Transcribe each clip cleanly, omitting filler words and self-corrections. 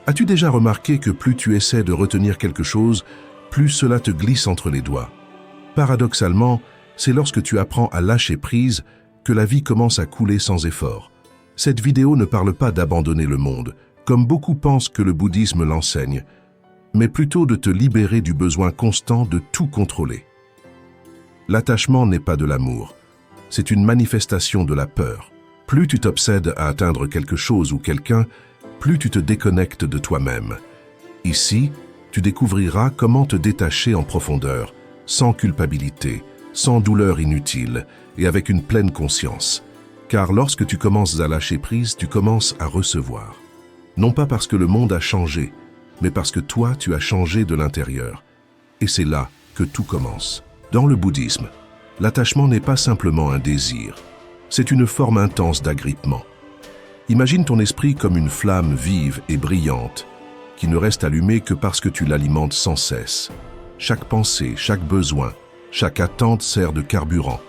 As-tu déjà remarqué que plus tu essaies de retenir quelque chose, plus cela te glisse entre les doigts? Paradoxalement, c'est lorsque tu apprends à lâcher prise que la vie commence à couler sans effort. Cette vidéo ne parle pas d'abandonner le monde, comme beaucoup pensent que le bouddhisme l'enseigne, mais plutôt de te libérer du besoin constant de tout contrôler. L'attachement n'est pas de l'amour, c'est une manifestation de la peur. Plus tu t'obsèdes à atteindre quelque chose ou quelqu'un, plus tu te déconnectes de toi-même. Ici, tu découvriras comment te détacher en profondeur, sans culpabilité, sans douleur inutile et avec une pleine conscience. Car lorsque tu commences à lâcher prise, tu commences à recevoir. Non pas parce que le monde a changé, mais parce que toi, tu as changé de l'intérieur. Et c'est là que tout commence. Dans le bouddhisme, l'attachement n'est pas simplement un désir, c'est une forme intense d'agrippement. Imagine ton esprit comme une flamme vive et brillante, qui ne reste allumée que parce que tu l'alimentes sans cesse. Chaque pensée, chaque besoin, chaque attente sert de carburant.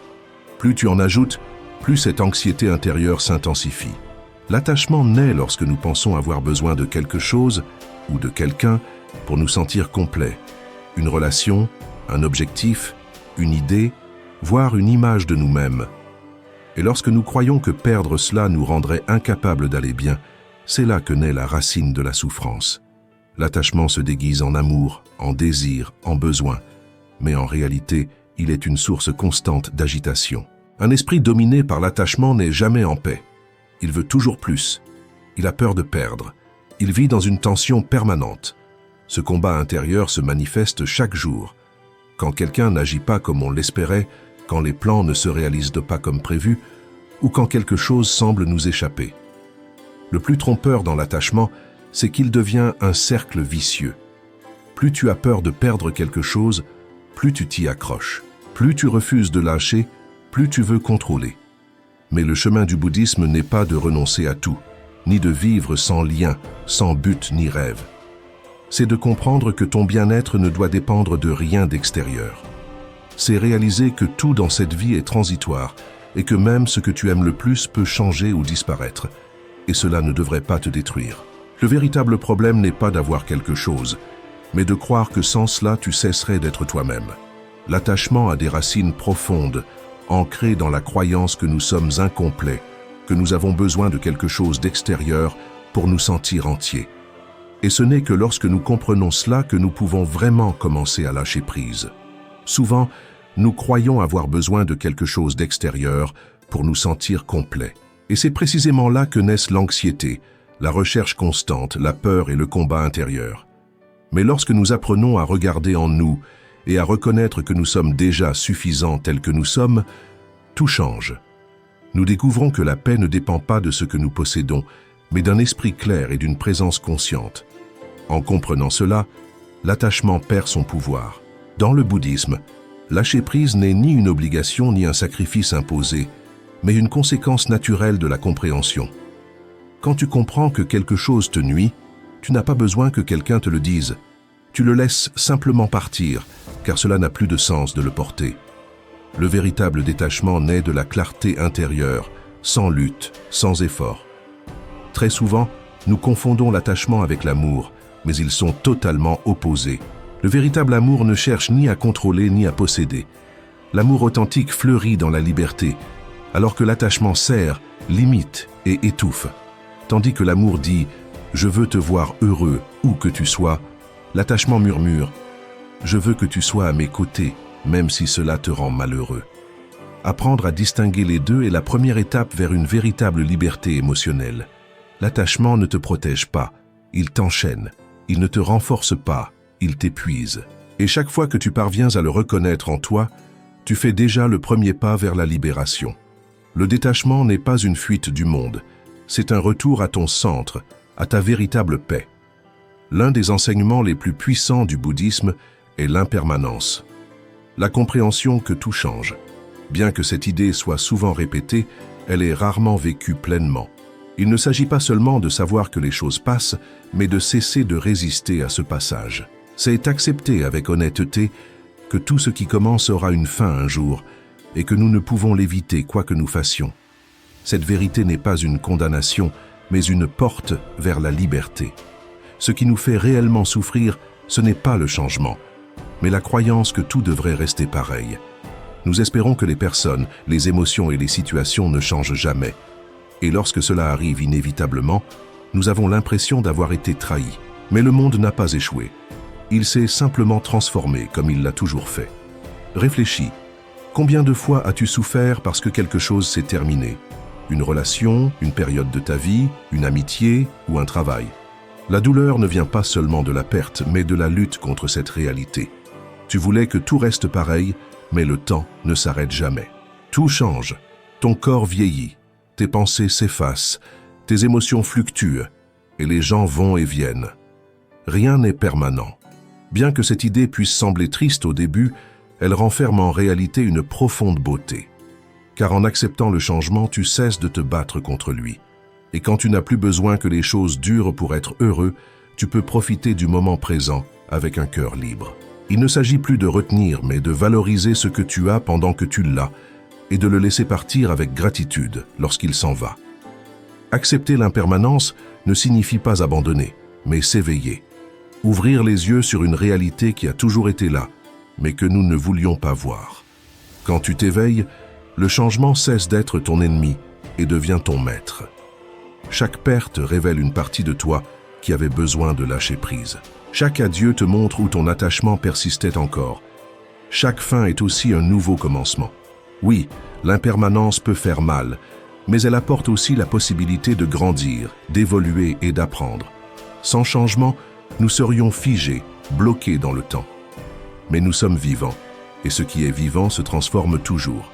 Plus tu en ajoutes, plus cette anxiété intérieure s'intensifie. L'attachement naît lorsque nous pensons avoir besoin de quelque chose ou de quelqu'un pour nous sentir complets. Une relation, un objectif, une idée, voire une image de nous-mêmes. Et lorsque nous croyons que perdre cela nous rendrait incapables d'aller bien, c'est là que naît la racine de la souffrance. L'attachement se déguise en amour, en désir, en besoin, mais en réalité, il est une source constante d'agitation. Un esprit dominé par l'attachement n'est jamais en paix. Il veut toujours plus. Il a peur de perdre. Il vit dans une tension permanente. Ce combat intérieur se manifeste chaque jour. Quand quelqu'un n'agit pas comme on l'espérait, quand les plans ne se réalisent pas comme prévu, ou quand quelque chose semble nous échapper. Le plus trompeur dans l'attachement, c'est qu'il devient un cercle vicieux. Plus tu as peur de perdre quelque chose, plus tu t'y accroches. Plus tu refuses de lâcher, plus tu veux contrôler. Mais le chemin du bouddhisme n'est pas de renoncer à tout, ni de vivre sans lien, sans but ni rêve. C'est de comprendre que ton bien-être ne doit dépendre de rien d'extérieur. C'est réaliser que tout dans cette vie est transitoire et que même ce que tu aimes le plus peut changer ou disparaître. Et cela ne devrait pas te détruire. Le véritable problème n'est pas d'avoir quelque chose, mais de croire que sans cela tu cesserais d'être toi-même. L'attachement a des racines profondes, ancrées dans la croyance que nous sommes incomplets, que nous avons besoin de quelque chose d'extérieur pour nous sentir entiers. Et ce n'est que lorsque nous comprenons cela que nous pouvons vraiment commencer à lâcher prise. Souvent, nous croyons avoir besoin de quelque chose d'extérieur pour nous sentir complets. Et c'est précisément là que naissent l'anxiété, la recherche constante, la peur et le combat intérieur. Mais lorsque nous apprenons à regarder en nous et à reconnaître que nous sommes déjà suffisants tels que nous sommes, tout change. Nous découvrons que la paix ne dépend pas de ce que nous possédons, mais d'un esprit clair et d'une présence consciente. En comprenant cela, l'attachement perd son pouvoir. Dans le bouddhisme, lâcher prise n'est ni une obligation ni un sacrifice imposé, mais une conséquence naturelle de la compréhension. Quand tu comprends que quelque chose te nuit, tu n'as pas besoin que quelqu'un te le dise. Tu le laisses simplement partir, car cela n'a plus de sens de le porter. Le véritable détachement naît de la clarté intérieure, sans lutte, sans effort. Très souvent, nous confondons l'attachement avec l'amour, mais ils sont totalement opposés. Le véritable amour ne cherche ni à contrôler ni à posséder. L'amour authentique fleurit dans la liberté, alors que l'attachement serre, limite et étouffe. Tandis que l'amour dit « Je veux te voir heureux, où que tu sois », l'attachement murmure « Je veux que tu sois à mes côtés, même si cela te rend malheureux ». Apprendre à distinguer les deux est la première étape vers une véritable liberté émotionnelle. L'attachement ne te protège pas, il t'enchaîne, il ne te renforce pas, il t'épuise. Et chaque fois que tu parviens à le reconnaître en toi, tu fais déjà le premier pas vers la libération. Le détachement n'est pas une fuite du monde, c'est un retour à ton centre, à ta véritable paix. L'un des enseignements les plus puissants du bouddhisme est l'impermanence. La compréhension que tout change. Bien que cette idée soit souvent répétée, elle est rarement vécue pleinement. Il ne s'agit pas seulement de savoir que les choses passent, mais de cesser de résister à ce passage. C'est accepter avec honnêteté que tout ce qui commence aura une fin un jour et que nous ne pouvons l'éviter quoi que nous fassions. Cette vérité n'est pas une condamnation, mais une porte vers la liberté. Ce qui nous fait réellement souffrir, ce n'est pas le changement, mais la croyance que tout devrait rester pareil. Nous espérons que les personnes, les émotions et les situations ne changent jamais. Et lorsque cela arrive inévitablement, nous avons l'impression d'avoir été trahis. Mais le monde n'a pas échoué. Il s'est simplement transformé comme il l'a toujours fait. Réfléchis. Combien de fois as-tu souffert parce que quelque chose s'est terminé? Une relation, une période de ta vie, une amitié ou un travail? La douleur ne vient pas seulement de la perte, mais de la lutte contre cette réalité. Tu voulais que tout reste pareil, mais le temps ne s'arrête jamais. Tout change. Ton corps vieillit, tes pensées s'effacent, tes émotions fluctuent, et les gens vont et viennent. Rien n'est permanent. Bien que cette idée puisse sembler triste au début, elle renferme en réalité une profonde beauté. Car en acceptant le changement, tu cesses de te battre contre lui. Et quand tu n'as plus besoin que les choses durent pour être heureux, tu peux profiter du moment présent avec un cœur libre. Il ne s'agit plus de retenir, mais de valoriser ce que tu as pendant que tu l'as, et de le laisser partir avec gratitude lorsqu'il s'en va. Accepter l'impermanence ne signifie pas abandonner, mais s'éveiller. Ouvrir les yeux sur une réalité qui a toujours été là, mais que nous ne voulions pas voir. Quand tu t'éveilles, le changement cesse d'être ton ennemi et devient ton maître. Chaque perte révèle une partie de toi qui avait besoin de lâcher prise. Chaque adieu te montre où ton attachement persistait encore. Chaque fin est aussi un nouveau commencement. Oui, l'impermanence peut faire mal, mais elle apporte aussi la possibilité de grandir, d'évoluer et d'apprendre. Sans changement, nous serions figés, bloqués dans le temps. Mais nous sommes vivants, et ce qui est vivant se transforme toujours.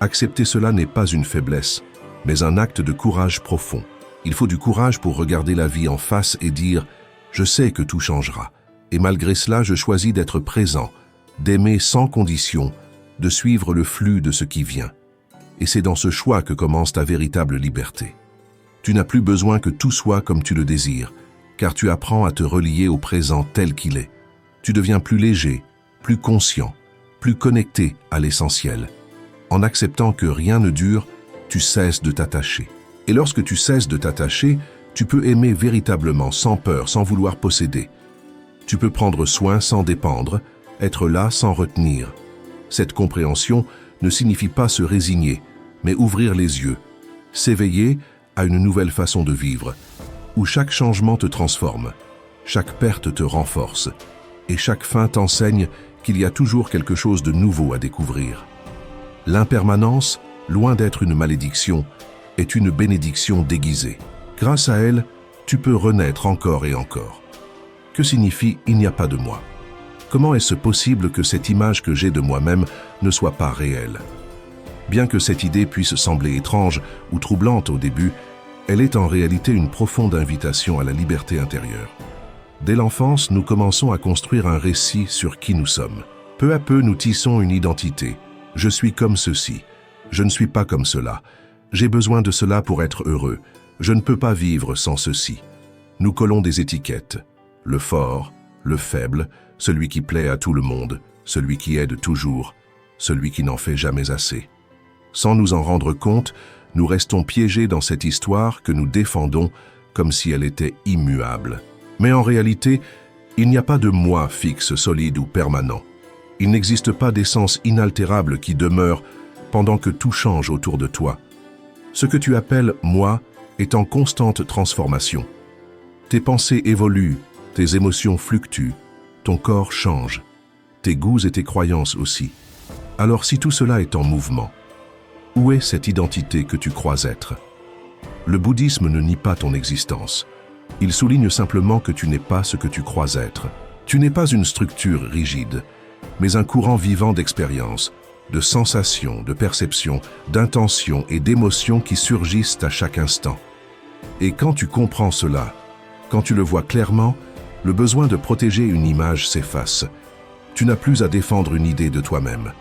Accepter cela n'est pas une faiblesse, mais un acte de courage profond. Il faut du courage pour regarder la vie en face et dire « Je sais que tout changera, et malgré cela, je choisis d'être présent, d'aimer sans condition, de suivre le flux de ce qui vient. » Et c'est dans ce choix que commence ta véritable liberté. Tu n'as plus besoin que tout soit comme tu le désires, car tu apprends à te relier au présent tel qu'il est. Tu deviens plus léger, plus conscient, plus connecté à l'essentiel. En acceptant que rien ne dure, tu cesses de t'attacher. Et lorsque tu cesses de t'attacher, tu peux aimer véritablement, sans peur, sans vouloir posséder. Tu peux prendre soin sans dépendre, être là sans retenir. Cette compréhension ne signifie pas se résigner, mais ouvrir les yeux, s'éveiller à une nouvelle façon de vivre, où chaque changement te transforme, chaque perte te renforce, et chaque fin t'enseigne qu'il y a toujours quelque chose de nouveau à découvrir. L'impermanence, loin d'être une malédiction, est une bénédiction déguisée. Grâce à elle, tu peux renaître encore et encore. Que signifie « il n'y a pas de moi » ? Comment est-ce possible que cette image que j'ai de moi-même ne soit pas réelle? Bien que cette idée puisse sembler étrange ou troublante au début, elle est en réalité une profonde invitation à la liberté intérieure. Dès l'enfance, nous commençons à construire un récit sur qui nous sommes. Peu à peu, nous tissons une identité. Je suis comme ceci. Je ne suis pas comme cela. J'ai besoin de cela pour être heureux. Je ne peux pas vivre sans ceci. Nous collons des étiquettes. Le fort, le faible, celui qui plaît à tout le monde, celui qui aide toujours, celui qui n'en fait jamais assez. Sans nous en rendre compte, nous restons piégés dans cette histoire que nous défendons comme si elle était immuable. Mais en réalité, il n'y a pas de moi fixe, solide ou permanent. Il n'existe pas d'essence inaltérable qui demeure pendant que tout change autour de toi. Ce que tu appelles « moi » est en constante transformation. Tes pensées évoluent, tes émotions fluctuent, ton corps change, tes goûts et tes croyances aussi. Alors si tout cela est en mouvement, où est cette identité que tu crois être? Le bouddhisme ne nie pas ton existence. Il souligne simplement que tu n'es pas ce que tu crois être. Tu n'es pas une structure rigide, mais un courant vivant d'expériences, de sensations, de perceptions, d'intentions et d'émotions qui surgissent à chaque instant. Et quand tu comprends cela, quand tu le vois clairement, le besoin de protéger une image s'efface. Tu n'as plus à défendre une idée de toi-même.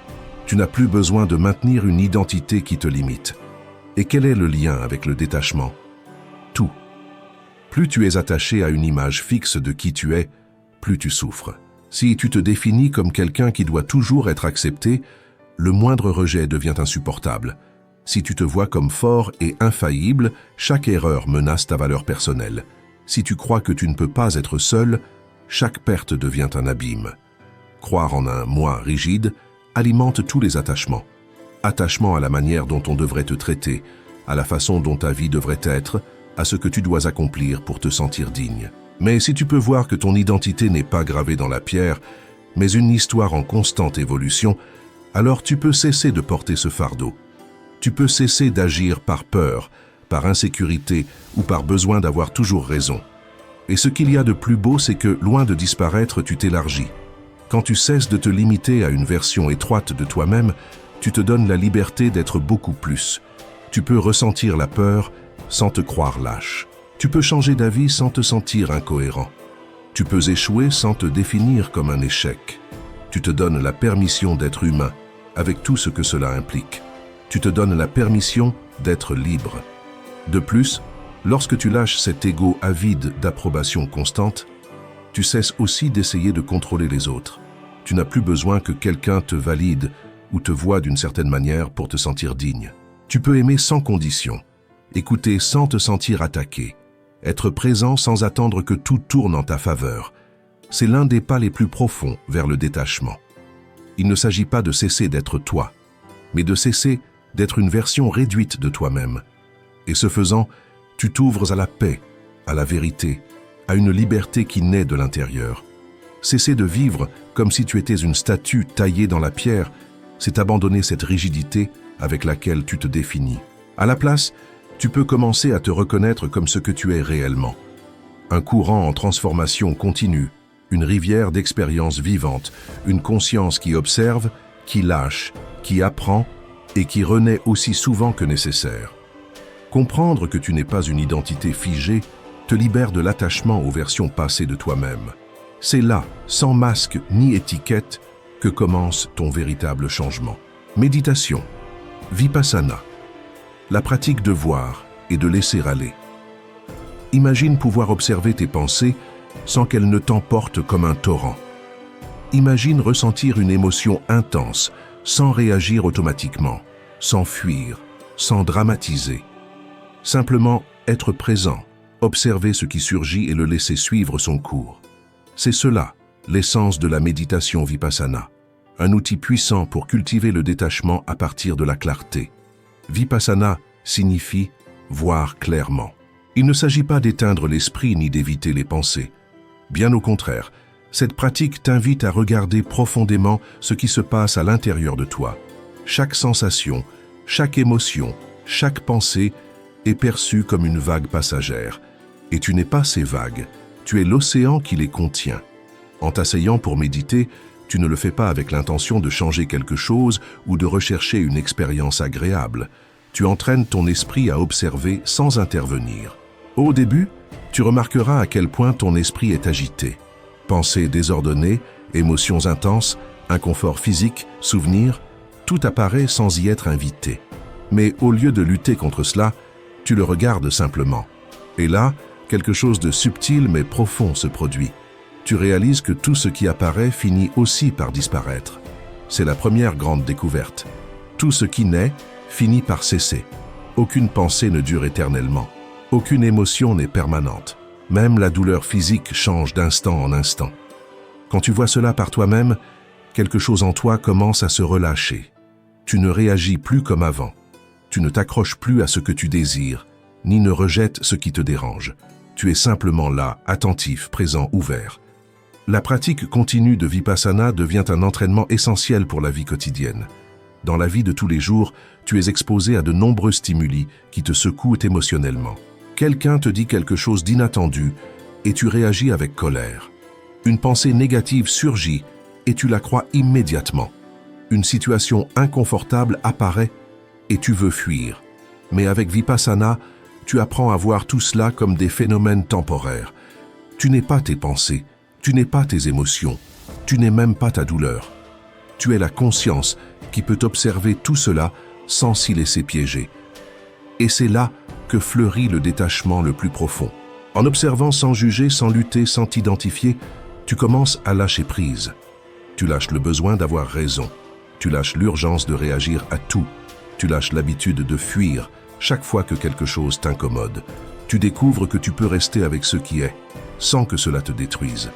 Tu n'as plus besoin de maintenir une identité qui te limite. Et quel est le lien avec le détachement? Tout. Plus tu es attaché à une image fixe de qui tu es, plus tu souffres. Si tu te définis comme quelqu'un qui doit toujours être accepté, le moindre rejet devient insupportable. Si tu te vois comme fort et infaillible, chaque erreur menace ta valeur personnelle. Si tu crois que tu ne peux pas être seul, chaque perte devient un abîme. Croire en un moi rigide alimente tous les attachements. Attachement à la manière dont on devrait te traiter, à la façon dont ta vie devrait être, à ce que tu dois accomplir pour te sentir digne. Mais si tu peux voir que ton identité n'est pas gravée dans la pierre, mais une histoire en constante évolution, alors tu peux cesser de porter ce fardeau. Tu peux cesser d'agir par peur, par insécurité ou par besoin d'avoir toujours raison. Et ce qu'il y a de plus beau, c'est que, loin de disparaître, tu t'élargis. Quand tu cesses de te limiter à une version étroite de toi-même, tu te donnes la liberté d'être beaucoup plus. Tu peux ressentir la peur sans te croire lâche. Tu peux changer d'avis sans te sentir incohérent. Tu peux échouer sans te définir comme un échec. Tu te donnes la permission d'être humain, avec tout ce que cela implique. Tu te donnes la permission d'être libre. De plus, lorsque tu lâches cet ego avide d'approbation constante, tu cesses aussi d'essayer de contrôler les autres. Tu n'as plus besoin que quelqu'un te valide ou te voie d'une certaine manière pour te sentir digne. Tu peux aimer sans condition, écouter sans te sentir attaqué, être présent sans attendre que tout tourne en ta faveur. C'est l'un des pas les plus profonds vers le détachement. Il ne s'agit pas de cesser d'être toi, mais de cesser d'être une version réduite de toi-même. Et ce faisant, tu t'ouvres à la paix, à la vérité, à une liberté qui naît de l'intérieur. Cesser de vivre comme si tu étais une statue taillée dans la pierre, c'est abandonner cette rigidité avec laquelle tu te définis. À la place, tu peux commencer à te reconnaître comme ce que tu es réellement. Un courant en transformation continue, une rivière d'expériences vivantes, une conscience qui observe, qui lâche, qui apprend et qui renaît aussi souvent que nécessaire. Comprendre que tu n'es pas une identité figée te libère de l'attachement aux versions passées de toi-même. C'est là, sans masque ni étiquette, que commence ton véritable changement. Méditation, Vipassana, la pratique de voir et de laisser aller. Imagine pouvoir observer tes pensées sans qu'elles ne t'emportent comme un torrent. Imagine ressentir une émotion intense, sans réagir automatiquement, sans fuir, sans dramatiser. Simplement être présent, observer ce qui surgit et le laisser suivre son cours. C'est cela, l'essence de la méditation Vipassana, un outil puissant pour cultiver le détachement à partir de la clarté. Vipassana signifie voir clairement. Il ne s'agit pas d'éteindre l'esprit ni d'éviter les pensées. Bien au contraire, cette pratique t'invite à regarder profondément ce qui se passe à l'intérieur de toi. Chaque sensation, chaque émotion, chaque pensée est perçue comme une vague passagère. Et tu n'es pas ces vagues, tu es l'océan qui les contient. En t'asseyant pour méditer, tu ne le fais pas avec l'intention de changer quelque chose ou de rechercher une expérience agréable. Tu entraînes ton esprit à observer sans intervenir. Au début, tu remarqueras à quel point ton esprit est agité. Pensées désordonnées, émotions intenses, inconfort physique, souvenirs, tout apparaît sans y être invité. Mais au lieu de lutter contre cela, tu le regardes simplement. Et là, quelque chose de subtil mais profond se produit. Tu réalises que tout ce qui apparaît finit aussi par disparaître. C'est la première grande découverte. Tout ce qui naît finit par cesser. Aucune pensée ne dure éternellement. Aucune émotion n'est permanente. Même la douleur physique change d'instant en instant. Quand tu vois cela par toi-même, quelque chose en toi commence à se relâcher. Tu ne réagis plus comme avant. Tu ne t'accroches plus à ce que tu désires, ni ne rejettes ce qui te dérange. Tu es simplement là, attentif, présent, ouvert. La pratique continue de Vipassana devient un entraînement essentiel pour la vie quotidienne. Dans la vie de tous les jours, tu es exposé à de nombreux stimuli qui te secouent émotionnellement. Quelqu'un te dit quelque chose d'inattendu et tu réagis avec colère. Une pensée négative surgit et tu la crois immédiatement. Une situation inconfortable apparaît et tu veux fuir. Mais avec Vipassana, tu apprends à voir tout cela comme des phénomènes temporaires. Tu n'es pas tes pensées, tu n'es pas tes émotions, tu n'es même pas ta douleur. Tu es la conscience qui peut observer tout cela sans s'y laisser piéger. Et c'est là que fleurit le détachement le plus profond. En observant sans juger, sans lutter, sans t'identifier, tu commences à lâcher prise. Tu lâches le besoin d'avoir raison. Tu lâches l'urgence de réagir à tout. Tu lâches l'habitude de fuir chaque fois que quelque chose t'incommode. Tu découvres que tu peux rester avec ce qui est, sans que cela te détruise.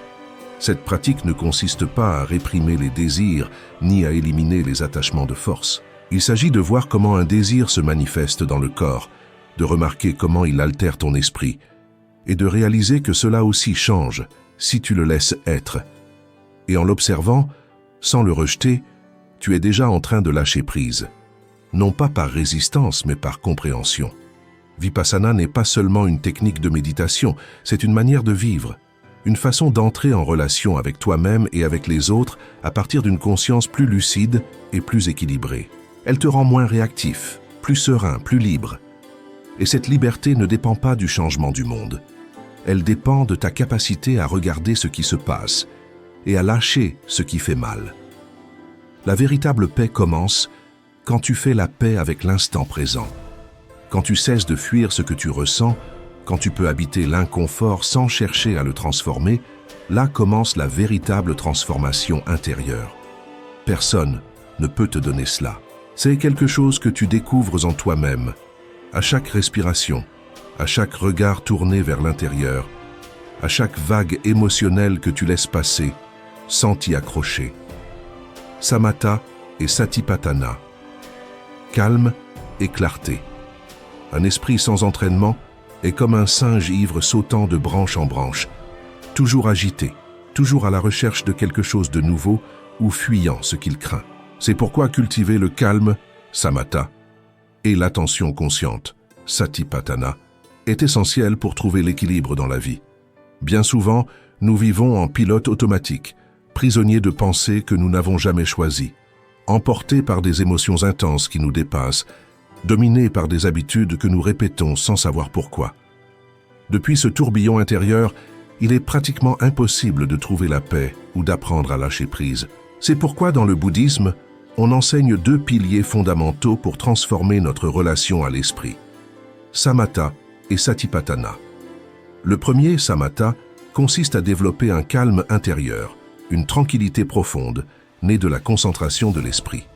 Cette pratique ne consiste pas à réprimer les désirs, ni à éliminer les attachements de force. Il s'agit de voir comment un désir se manifeste dans le corps, de remarquer comment il altère ton esprit, et de réaliser que cela aussi change si tu le laisses être. Et en l'observant, sans le rejeter, tu es déjà en train de lâcher prise. Non pas par résistance, mais par compréhension. Vipassana n'est pas seulement une technique de méditation, c'est une manière de vivre, une façon d'entrer en relation avec toi-même et avec les autres à partir d'une conscience plus lucide et plus équilibrée. Elle te rend moins réactif, plus serein, plus libre. Et cette liberté ne dépend pas du changement du monde. Elle dépend de ta capacité à regarder ce qui se passe et à lâcher ce qui fait mal. La véritable paix commence quand tu fais la paix avec l'instant présent. Quand tu cesses de fuir ce que tu ressens, quand tu peux habiter l'inconfort sans chercher à le transformer, là commence la véritable transformation intérieure. Personne ne peut te donner cela. C'est quelque chose que tu découvres en toi-même, à chaque respiration, à chaque regard tourné vers l'intérieur, à chaque vague émotionnelle que tu laisses passer, sans t'y accrocher. Samatha et Satipatthana. Calme et clarté. Un esprit sans entraînement est comme un singe ivre sautant de branche en branche, toujours agité, toujours à la recherche de quelque chose de nouveau ou fuyant ce qu'il craint. C'est pourquoi cultiver le calme, samatha, et l'attention consciente, satipatthana, est essentiel pour trouver l'équilibre dans la vie. Bien souvent, nous vivons en pilote automatique, prisonniers de pensées que nous n'avons jamais choisies, emportés par des émotions intenses qui nous dépassent, dominés par des habitudes que nous répétons sans savoir pourquoi. Depuis ce tourbillon intérieur, il est pratiquement impossible de trouver la paix ou d'apprendre à lâcher prise. C'est pourquoi dans le bouddhisme, on enseigne deux piliers fondamentaux pour transformer notre relation à l'esprit. Samatha et Satipatthana. Le premier, samatha, consiste à développer un calme intérieur, une tranquillité profonde, née de la concentration de l'esprit.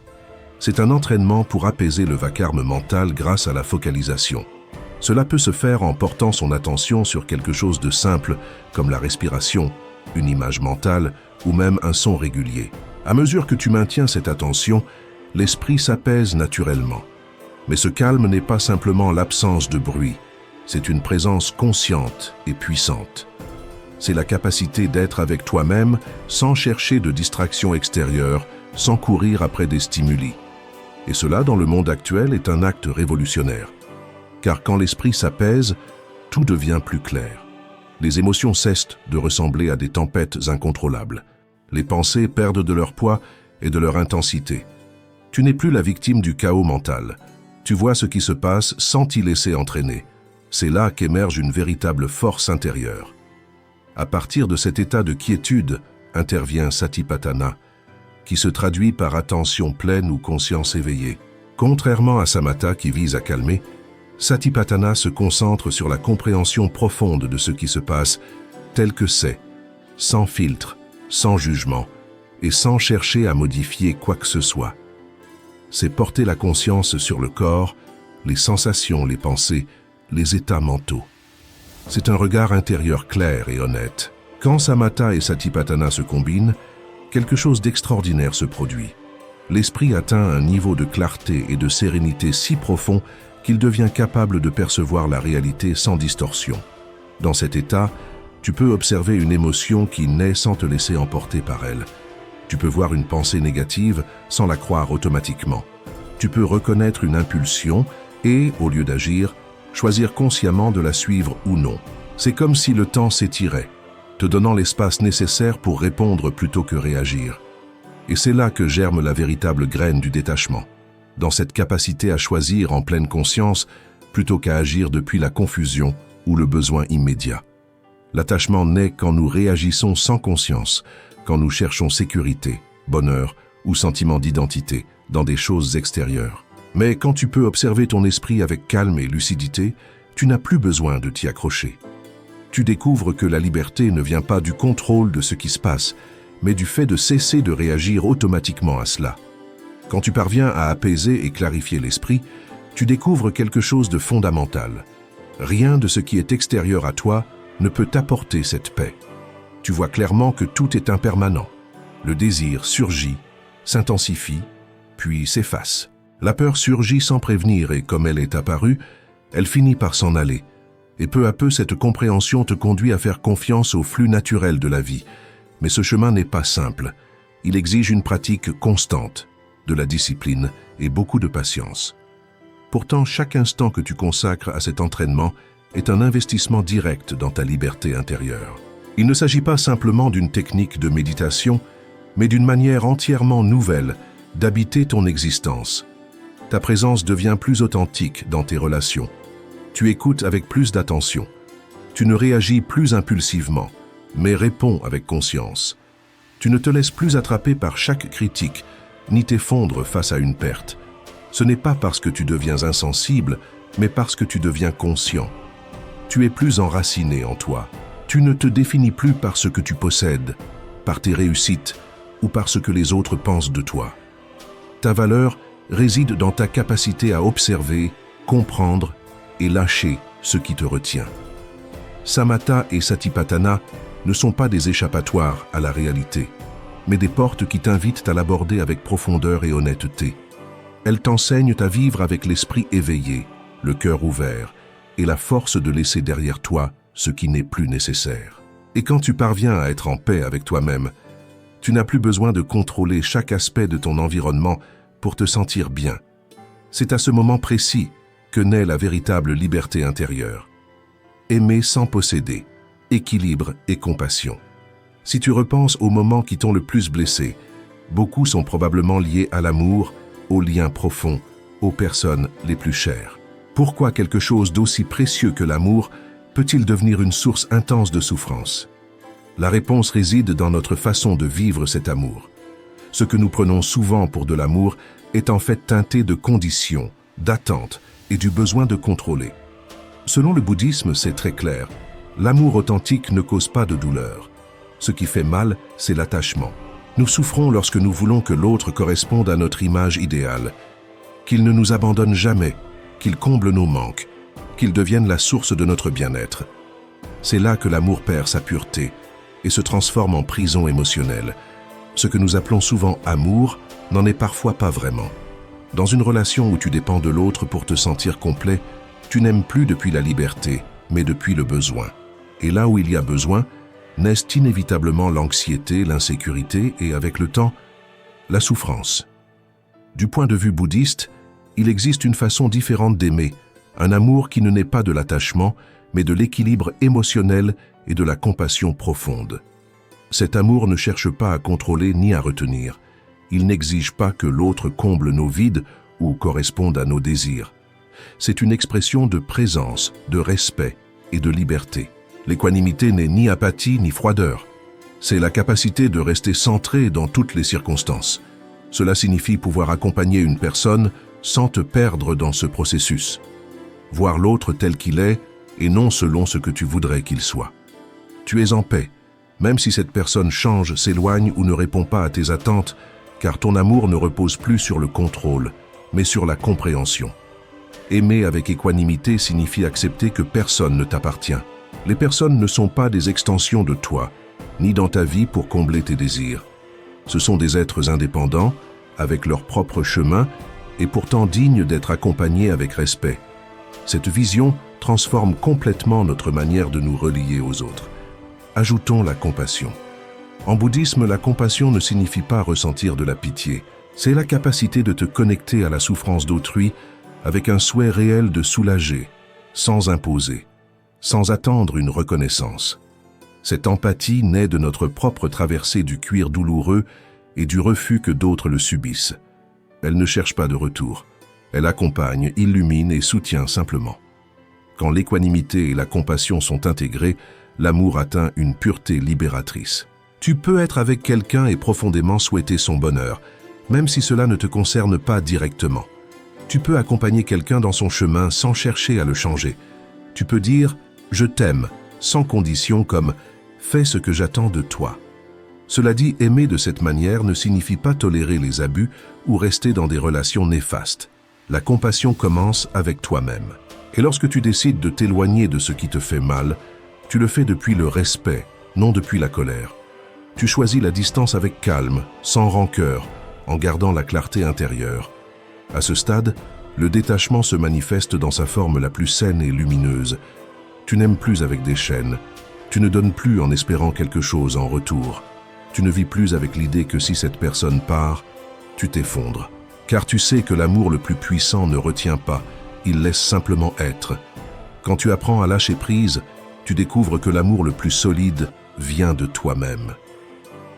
C'est un entraînement pour apaiser le vacarme mental grâce à la focalisation. Cela peut se faire en portant son attention sur quelque chose de simple, comme la respiration, une image mentale ou même un son régulier. À mesure que tu maintiens cette attention, l'esprit s'apaise naturellement. Mais ce calme n'est pas simplement l'absence de bruit, c'est une présence consciente et puissante. C'est la capacité d'être avec toi-même sans chercher de distraction extérieure, sans courir après des stimuli. Et cela, dans le monde actuel, est un acte révolutionnaire. Car quand l'esprit s'apaise, tout devient plus clair. Les émotions cessent de ressembler à des tempêtes incontrôlables. Les pensées perdent de leur poids et de leur intensité. Tu n'es plus la victime du chaos mental. Tu vois ce qui se passe sans t'y laisser entraîner. C'est là qu'émerge une véritable force intérieure. À partir de cet état de quiétude, intervient Satipatthana, qui se traduit par attention pleine ou conscience éveillée. Contrairement à Samatha qui vise à calmer, Satipatthana se concentre sur la compréhension profonde de ce qui se passe, tel que c'est, sans filtre, sans jugement, et sans chercher à modifier quoi que ce soit. C'est porter la conscience sur le corps, les sensations, les pensées, les états mentaux. C'est un regard intérieur clair et honnête. Quand Samatha et Satipatthana se combinent, quelque chose d'extraordinaire se produit. L'esprit atteint un niveau de clarté et de sérénité si profond qu'il devient capable de percevoir la réalité sans distorsion. Dans cet état, tu peux observer une émotion qui naît sans te laisser emporter par elle. Tu peux voir une pensée négative sans la croire automatiquement. Tu peux reconnaître une impulsion et, au lieu d'agir, choisir consciemment de la suivre ou non. C'est comme si le temps s'étirait, te donnant l'espace nécessaire pour répondre plutôt que réagir. Et c'est là que germe la véritable graine du détachement, dans cette capacité à choisir en pleine conscience plutôt qu'à agir depuis la confusion ou le besoin immédiat. L'attachement naît quand nous réagissons sans conscience, quand nous cherchons sécurité, bonheur ou sentiment d'identité dans des choses extérieures. Mais quand tu peux observer ton esprit avec calme et lucidité, tu n'as plus besoin de t'y accrocher. Tu découvres que la liberté ne vient pas du contrôle de ce qui se passe, mais du fait de cesser de réagir automatiquement à cela. Quand tu parviens à apaiser et clarifier l'esprit, tu découvres quelque chose de fondamental. Rien de ce qui est extérieur à toi ne peut t'apporter cette paix. Tu vois clairement que tout est impermanent. Le désir surgit, s'intensifie, puis s'efface. La peur surgit sans prévenir et comme elle est apparue, elle finit par s'en aller. Et peu à peu, cette compréhension te conduit à faire confiance au flux naturel de la vie. Mais ce chemin n'est pas simple. Il exige une pratique constante, de la discipline et beaucoup de patience. Pourtant, chaque instant que tu consacres à cet entraînement est un investissement direct dans ta liberté intérieure. Il ne s'agit pas simplement d'une technique de méditation, mais d'une manière entièrement nouvelle d'habiter ton existence. Ta présence devient plus authentique dans tes relations. Tu écoutes avec plus d'attention. Tu ne réagis plus impulsivement, mais réponds avec conscience. Tu ne te laisses plus attraper par chaque critique, ni t'effondre face à une perte. Ce n'est pas parce que tu deviens insensible, mais parce que tu deviens conscient. Tu es plus enraciné en toi. Tu ne te définis plus par ce que tu possèdes, par tes réussites ou par ce que les autres pensent de toi. Ta valeur réside dans ta capacité à observer, comprendre et lâcher ce qui te retient. Samatha et Satipatthana ne sont pas des échappatoires à la réalité, mais des portes qui t'invitent à l'aborder avec profondeur et honnêteté. Elles t'enseignent à vivre avec l'esprit éveillé, le cœur ouvert et la force de laisser derrière toi ce qui n'est plus nécessaire. Et quand tu parviens à être en paix avec toi-même, tu n'as plus besoin de contrôler chaque aspect de ton environnement pour te sentir bien. C'est à ce moment précis que naît la véritable liberté intérieure. Aimer sans posséder, équilibre et compassion. Si tu repenses aux moments qui t'ont le plus blessé, beaucoup sont probablement liés à l'amour, aux liens profonds, aux personnes les plus chères. Pourquoi quelque chose d'aussi précieux que l'amour peut-il devenir une source intense de souffrance? La réponse réside dans notre façon de vivre cet amour. Ce que nous prenons souvent pour de l'amour est en fait teinté de conditions, d'attentes et du besoin de contrôler. Selon le bouddhisme, c'est très clair. L'amour authentique ne cause pas de douleur. Ce qui fait mal, c'est l'attachement. Nous souffrons lorsque nous voulons que l'autre corresponde à notre image idéale, qu'il ne nous abandonne jamais, qu'il comble nos manques, qu'il devienne la source de notre bien-être. C'est là que l'amour perd sa pureté et se transforme en prison émotionnelle. Ce que nous appelons souvent amour n'en est parfois pas vraiment. Dans une relation où tu dépends de l'autre pour te sentir complet, tu n'aimes plus depuis la liberté, mais depuis le besoin. Et là où il y a besoin, naissent inévitablement l'anxiété, l'insécurité et, avec le temps, la souffrance. Du point de vue bouddhiste, il existe une façon différente d'aimer, un amour qui ne naît pas de l'attachement, mais de l'équilibre émotionnel et de la compassion profonde. Cet amour ne cherche pas à contrôler ni à retenir. Il n'exige pas que l'autre comble nos vides ou corresponde à nos désirs. C'est une expression de présence, de respect et de liberté. L'équanimité n'est ni apathie ni froideur. C'est la capacité de rester centré dans toutes les circonstances. Cela signifie pouvoir accompagner une personne sans te perdre dans ce processus. Voir l'autre tel qu'il est et non selon ce que tu voudrais qu'il soit. Tu es en paix, même si cette personne change, s'éloigne ou ne répond pas à tes attentes, car ton amour ne repose plus sur le contrôle, mais sur la compréhension. Aimer avec équanimité signifie accepter que personne ne t'appartient. Les personnes ne sont pas des extensions de toi, ni dans ta vie pour combler tes désirs. Ce sont des êtres indépendants, avec leur propre chemin, et pourtant dignes d'être accompagnés avec respect. Cette vision transforme complètement notre manière de nous relier aux autres. Ajoutons la compassion. En bouddhisme, la compassion ne signifie pas ressentir de la pitié. C'est la capacité de te connecter à la souffrance d'autrui avec un souhait réel de soulager, sans imposer, sans attendre une reconnaissance. Cette empathie naît de notre propre traversée du cuir douloureux et du refus que d'autres le subissent. Elle ne cherche pas de retour. Elle accompagne, illumine et soutient simplement. Quand l'équanimité et la compassion sont intégrées, l'amour atteint une pureté libératrice. Tu peux être avec quelqu'un et profondément souhaiter son bonheur, même si cela ne te concerne pas directement. Tu peux accompagner quelqu'un dans son chemin sans chercher à le changer. Tu peux dire « je t'aime » sans condition comme « fais ce que j'attends de toi ». Cela dit, aimer de cette manière ne signifie pas tolérer les abus ou rester dans des relations néfastes. La compassion commence avec toi-même. Et lorsque tu décides de t'éloigner de ce qui te fait mal, tu le fais depuis le respect, non depuis la colère. Tu choisis la distance avec calme, sans rancœur, en gardant la clarté intérieure. À ce stade, le détachement se manifeste dans sa forme la plus saine et lumineuse. Tu n'aimes plus avec des chaînes. Tu ne donnes plus en espérant quelque chose en retour. Tu ne vis plus avec l'idée que si cette personne part, tu t'effondres. Car tu sais que l'amour le plus puissant ne retient pas, il laisse simplement être. Quand tu apprends à lâcher prise, tu découvres que l'amour le plus solide vient de toi-même.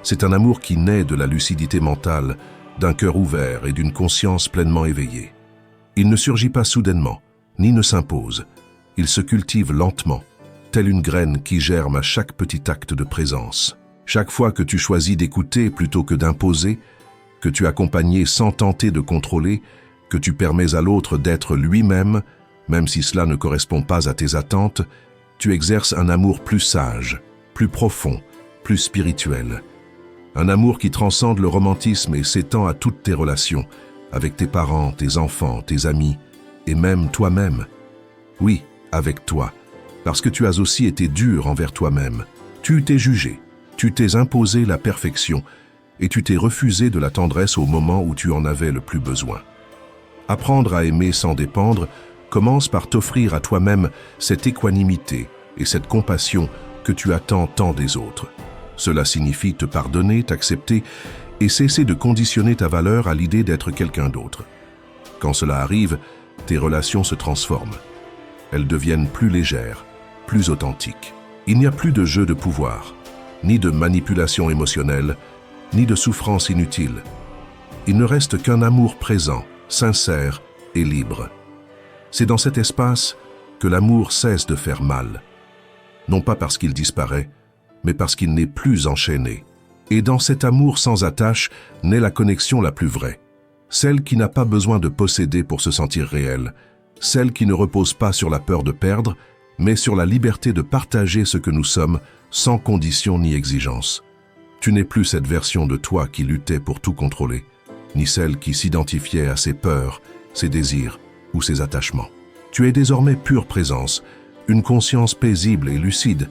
C'est un amour qui naît de la lucidité mentale, d'un cœur ouvert et d'une conscience pleinement éveillée. Il ne surgit pas soudainement, ni ne s'impose. Il se cultive lentement, telle une graine qui germe à chaque petit acte de présence. Chaque fois que tu choisis d'écouter plutôt que d'imposer, que tu accompagnes sans tenter de contrôler, que tu permets à l'autre d'être lui-même, même si cela ne correspond pas à tes attentes, tu exerces un amour plus sage, plus profond, plus spirituel. Un amour qui transcende le romantisme et s'étend à toutes tes relations, avec tes parents, tes enfants, tes amis, et même toi-même. Oui, avec toi, parce que tu as aussi été dur envers toi-même. Tu t'es jugé, tu t'es imposé la perfection, et tu t'es refusé de la tendresse au moment où tu en avais le plus besoin. Apprendre à aimer sans dépendre commence par t'offrir à toi-même cette équanimité et cette compassion que tu attends tant des autres. Cela signifie te pardonner, t'accepter et cesser de conditionner ta valeur à l'idée d'être quelqu'un d'autre. Quand cela arrive, tes relations se transforment. Elles deviennent plus légères, plus authentiques. Il n'y a plus de jeu de pouvoir, ni de manipulation émotionnelle, ni de souffrance inutile. Il ne reste qu'un amour présent, sincère et libre. C'est dans cet espace que l'amour cesse de faire mal. Non pas parce qu'il disparaît, mais parce qu'il n'est plus enchaîné. Et dans cet amour sans attache naît la connexion la plus vraie. Celle qui n'a pas besoin de posséder pour se sentir réelle. Celle qui ne repose pas sur la peur de perdre, mais sur la liberté de partager ce que nous sommes, sans condition ni exigence. Tu n'es plus cette version de toi qui luttait pour tout contrôler, ni celle qui s'identifiait à ses peurs, ses désirs ou ses attachements. Tu es désormais pure présence, une conscience paisible et lucide,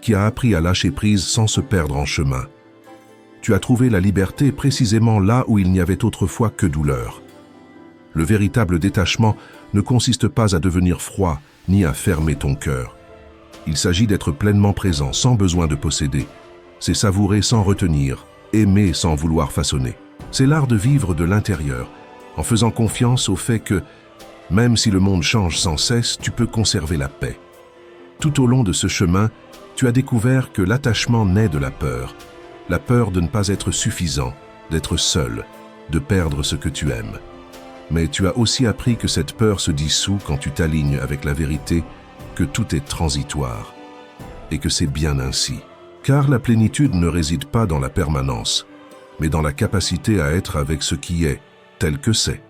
qui a appris à lâcher prise sans se perdre en chemin. Tu as trouvé la liberté précisément là où il n'y avait autrefois que douleur. Le véritable détachement ne consiste pas à devenir froid ni à fermer ton cœur. Il s'agit d'être pleinement présent sans besoin de posséder. C'est savourer sans retenir, aimer sans vouloir façonner. C'est l'art de vivre de l'intérieur, en faisant confiance au fait que, même si le monde change sans cesse, tu peux conserver la paix. Tout au long de ce chemin, tu as découvert que l'attachement naît de la peur de ne pas être suffisant, d'être seul, de perdre ce que tu aimes. Mais tu as aussi appris que cette peur se dissout quand tu t'alignes avec la vérité, que tout est transitoire, et que c'est bien ainsi. Car la plénitude ne réside pas dans la permanence, mais dans la capacité à être avec ce qui est, tel que c'est.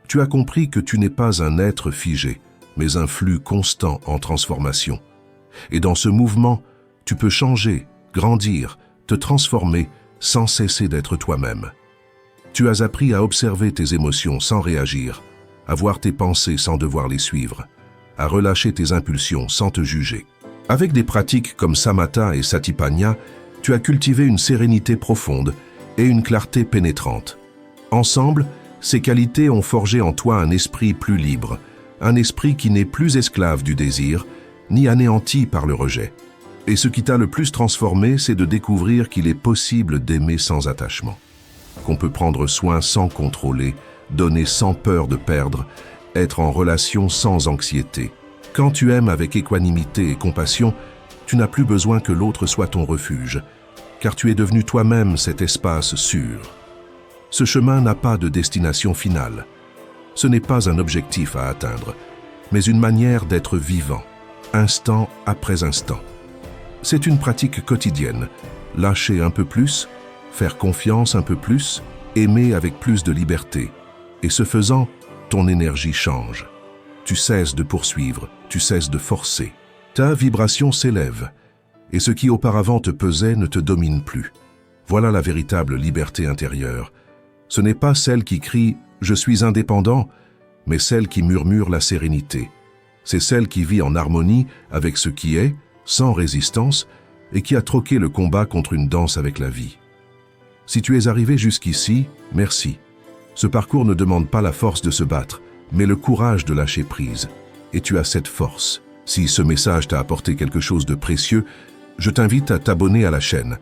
Tu as compris que tu n'es pas un être figé, mais un flux constant en transformation. Et dans ce mouvement, tu peux changer, grandir, te transformer sans cesser d'être toi-même. Tu as appris à observer tes émotions sans réagir, à voir tes pensées sans devoir les suivre, à relâcher tes impulsions sans te juger. Avec des pratiques comme Samatha et Satipanya, tu as cultivé une sérénité profonde et une clarté pénétrante. Ensemble, ces qualités ont forgé en toi un esprit plus libre, un esprit qui n'est plus esclave du désir, ni anéanti par le rejet. Et ce qui t'a le plus transformé, c'est de découvrir qu'il est possible d'aimer sans attachement, qu'on peut prendre soin sans contrôler, donner sans peur de perdre, être en relation sans anxiété. Quand tu aimes avec équanimité et compassion, tu n'as plus besoin que l'autre soit ton refuge, car tu es devenu toi-même cet espace sûr. Ce chemin n'a pas de destination finale. Ce n'est pas un objectif à atteindre, mais une manière d'être vivant, instant après instant. C'est une pratique quotidienne, lâcher un peu plus, faire confiance un peu plus, aimer avec plus de liberté. Et ce faisant, ton énergie change. Tu cesses de poursuivre, tu cesses de forcer. Ta vibration s'élève, et ce qui auparavant te pesait ne te domine plus. Voilà la véritable liberté intérieure. Ce n'est pas celle qui crie « je suis indépendant », mais celle qui murmure la sérénité. C'est celle qui vit en harmonie avec ce qui est, sans résistance, et qui a troqué le combat contre une danse avec la vie. Si tu es arrivé jusqu'ici, merci. Ce parcours ne demande pas la force de se battre, mais le courage de lâcher prise. Et tu as cette force. Si ce message t'a apporté quelque chose de précieux, je t'invite à t'abonner à la chaîne.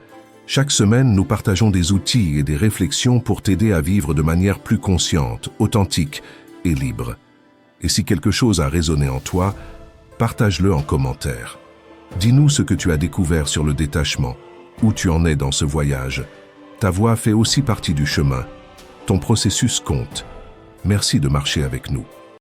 Chaque semaine, nous partageons des outils et des réflexions pour t'aider à vivre de manière plus consciente, authentique et libre. Et si quelque chose a résonné en toi, partage-le en commentaire. Dis-nous ce que tu as découvert sur le détachement, où tu en es dans ce voyage. Ta voix fait aussi partie du chemin. Ton processus compte. Merci de marcher avec nous.